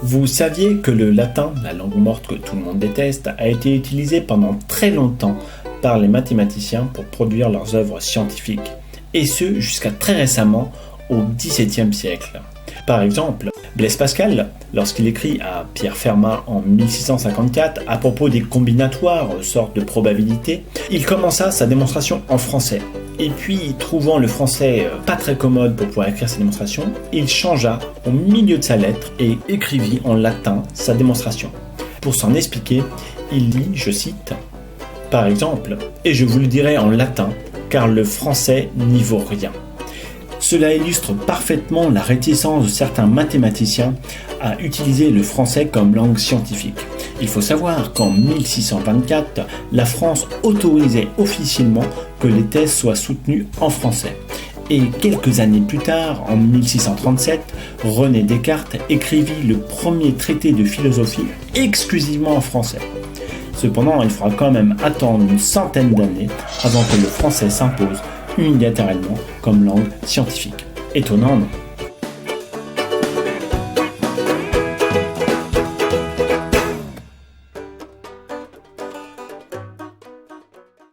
Vous saviez que le latin, la langue morte que tout le monde déteste, a été utilisé pendant très longtemps par les mathématiciens pour produire leurs œuvres scientifiques, et ce jusqu'à très récemment, au XVIIe siècle. Par exemple, Blaise Pascal, lorsqu'il écrit à Pierre Fermat en 1654 à propos des combinatoires, sorte de probabilité, il commença sa démonstration en français. Et puis, trouvant le français pas très commode pour pouvoir écrire sa démonstration, il changea au milieu de sa lettre et écrivit en latin sa démonstration. Pour s'en expliquer, il dit, je cite, « Par exemple, et je vous le dirai en latin, car le français n'y vaut rien. » Cela illustre parfaitement la réticence de certains mathématiciens à utiliser le français comme langue scientifique. Il faut savoir qu'en 1624, la France autorisait officiellement que les thèses soient soutenues en français. Et quelques années plus tard, en 1637, René Descartes écrivit le premier traité de philosophie exclusivement en français. Cependant, il faudra quand même attendre une centaine d'années avant que le français s'impose unilatéralement comme langue scientifique. Étonnant, non ?